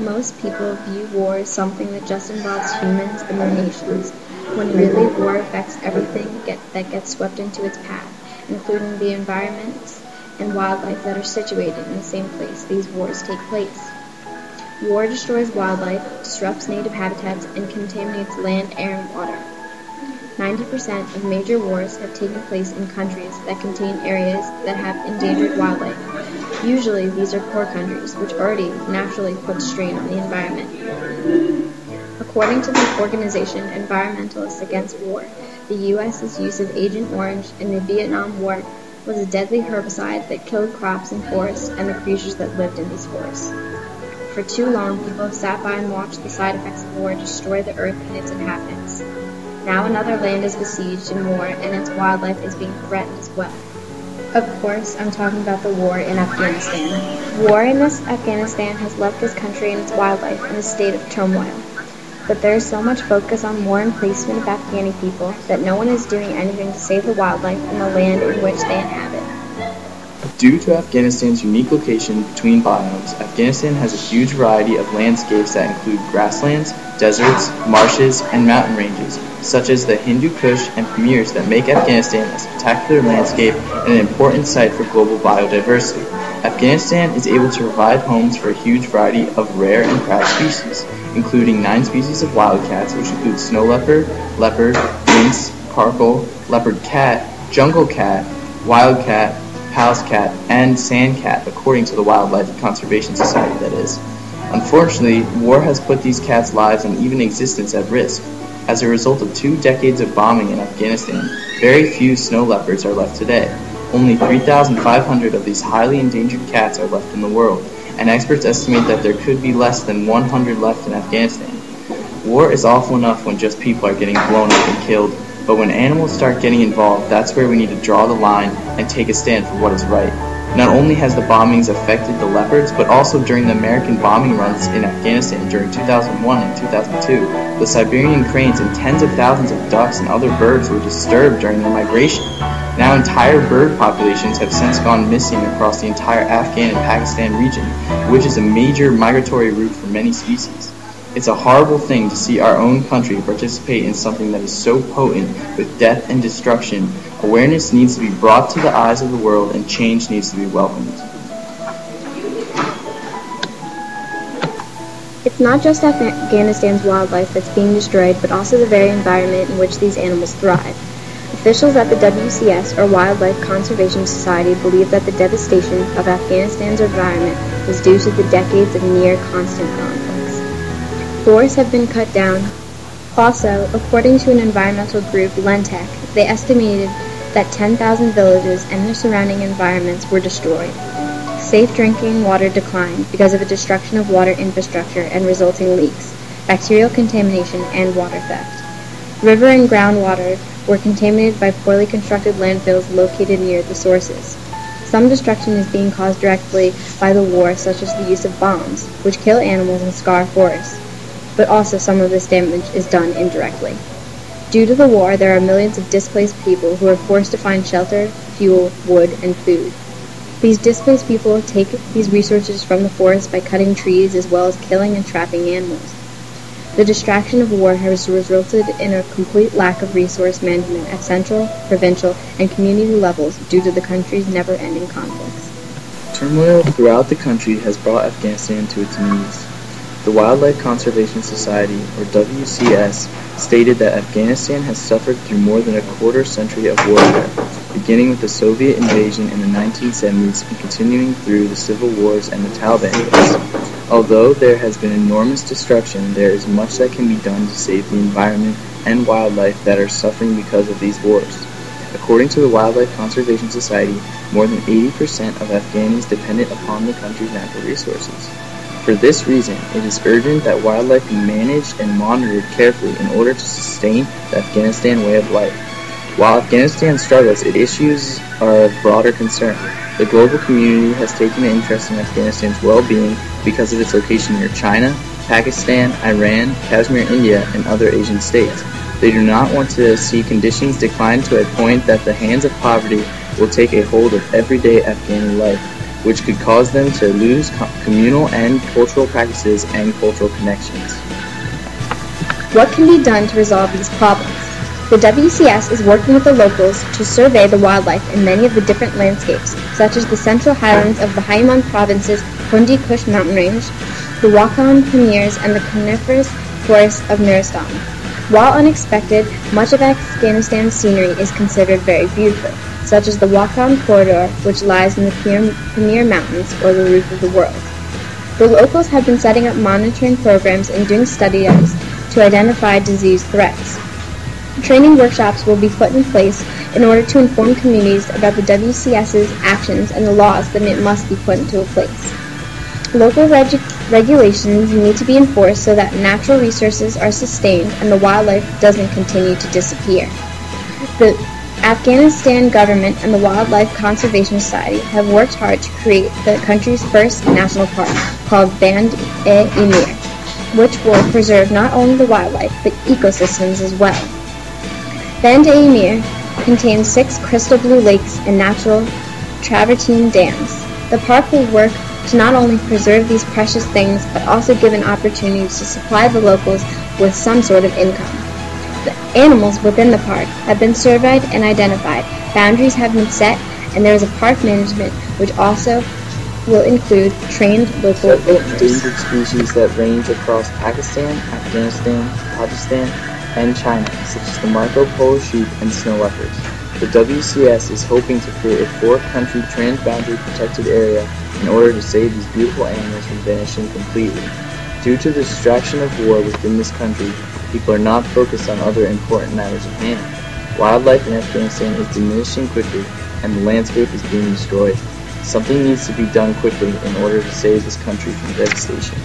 Most people view war as something that just involves humans and their nations, when really war affects everything that gets swept into its path, including the environments and wildlife that are situated in the same place these wars take place. War destroys wildlife, disrupts native habitats, and contaminates land, air, and water. 90% of major wars have taken place in countries that contain areas that have endangered wildlife. Usually, these are poor countries, which already naturally put strain on the environment. According to the organization Environmentalists Against War, the U.S.'s use of Agent Orange in the Vietnam War was a deadly herbicide that killed crops and forests and the creatures that lived in these forests. For too long, people have sat by and watched the side effects of war destroy the earth and its inhabitants. Now another land is besieged in war, and its wildlife is being threatened as well. Of course, I'm talking about the war in Afghanistan. War in Afghanistan has left this country and its wildlife in a state of turmoil. But there is so much focus on war and placement of Afghani people that no one is doing anything to save the wildlife and the land in which they inhabit. Due to Afghanistan's unique location between biomes, Afghanistan has a huge variety of landscapes that include grasslands, deserts, marshes, and mountain ranges, such as the Hindu Kush and Pamirs that make Afghanistan a spectacular landscape and an important site for global biodiversity. Afghanistan is able to provide homes for a huge variety of rare and proud species, including 9 species of wildcats, which include snow leopard, lynx, karkal, leopard cat, jungle cat, wildcat, Pallas cat, and sand cat, according to the Wildlife Conservation Society, that is. Unfortunately, war has put these cats' lives and even existence at risk. As a result of 2 decades of bombing in Afghanistan, very few snow leopards are left today. Only 3,500 of these highly endangered cats are left in the world, and experts estimate that there could be less than 100 left in Afghanistan. War is awful enough when just people are getting blown up and killed, but when animals start getting involved, that's where we need to draw the line and take a stand for what is right. Not only has the bombings affected the leopards, but also during the American bombing runs in Afghanistan during 2001 and 2002, the Siberian cranes and tens of thousands of ducks and other birds were disturbed during their migration. Now entire bird populations have since gone missing across the entire Afghan and Pakistan region, which is a major migratory route for many species. It's a horrible thing to see our own country participate in something that is so potent with death and destruction. Awareness needs to be brought to the eyes of the world, and change needs to be welcomed. It's not just Afghanistan's wildlife that's being destroyed, but also the very environment in which these animals thrive. Officials at the WCS, or Wildlife Conservation Society, believe that the devastation of Afghanistan's environment was due to the decades of near constant conflicts. Forests have been cut down. Also, according to an environmental group, Lentec, they estimated that 10,000 villages and their surrounding environments were destroyed. Safe drinking water declined because of a destruction of water infrastructure and resulting leaks, bacterial contamination, and water theft. River and groundwater were contaminated by poorly constructed landfills located near the sources. Some destruction is being caused directly by the war, such as the use of bombs, which kill animals and scar forests. But also some of this damage is done indirectly. Due to the war, there are millions of displaced people who are forced to find shelter, fuel, wood, and food. These displaced people take these resources from the forest by cutting trees as well as killing and trapping animals. The distraction of war has resulted in a complete lack of resource management at central, provincial, and community levels due to the country's never-ending conflicts. Turmoil throughout the country has brought Afghanistan to its knees. The Wildlife Conservation Society, or WCS, stated that Afghanistan has suffered through more than a quarter century of warfare, beginning with the Soviet invasion in the 1970s and continuing through the civil wars and the Taliban days. Although there has been enormous destruction, there is much that can be done to save the environment and wildlife that are suffering because of these wars. According to the Wildlife Conservation Society, more than 80% of Afghanis depend upon the country's natural resources. For this reason, it is urgent that wildlife be managed and monitored carefully in order to sustain the Afghanistan way of life. While Afghanistan struggles, its issues are of broader concern. The global community has taken an interest in Afghanistan's well-being because of its location near China, Pakistan, Iran, Kashmir, India, and other Asian states. They do not want to see conditions decline to a point that the hands of poverty will take a hold of everyday Afghani life. which could cause them to lose communal and cultural practices and cultural connections. What can be done to resolve these problems? The WCS is working with the locals to survey the wildlife in many of the different landscapes, such as the central highlands of the Hainan province's Hundi Kush mountain range, the Wakhan Pamirs, and the coniferous forests of Nuristan. While unexpected, much of Afghanistan's scenery is considered very beautiful, such as the Wakhan Corridor, which lies in the Pamir Mountains, or the roof of the world. The locals have been setting up monitoring programs and doing studies to identify disease threats. Training workshops will be put in place in order to inform communities about the WCS's actions and the laws that it must be put into place. Local regulations need to be enforced so that natural resources are sustained and the wildlife doesn't continue to disappear. The Afghanistan government and the Wildlife Conservation Society have worked hard to create the country's first national park, called Band-e-Emir, which will preserve not only the wildlife but ecosystems as well. Band-e-Emir contains 6 crystal blue lakes and natural travertine dams. The park will work to not only preserve these precious things but also give an opportunity to supply the locals with some sort of income. The animals within the park have been surveyed and identified, boundaries have been set, and there is a park management which also will include trained local rangers. Endangered species that range across Pakistan, Afghanistan, Pakistan, and China, such as the Marco Polo sheep and snow leopards. The WCS is hoping to create a 4-country transboundary protected area in order to save these beautiful animals from vanishing completely. Due to the distraction of war within this country, people are not focused on other important matters at hand. Wildlife in Afghanistan is diminishing quickly, and the landscape is being destroyed. Something needs to be done quickly in order to save this country from devastation.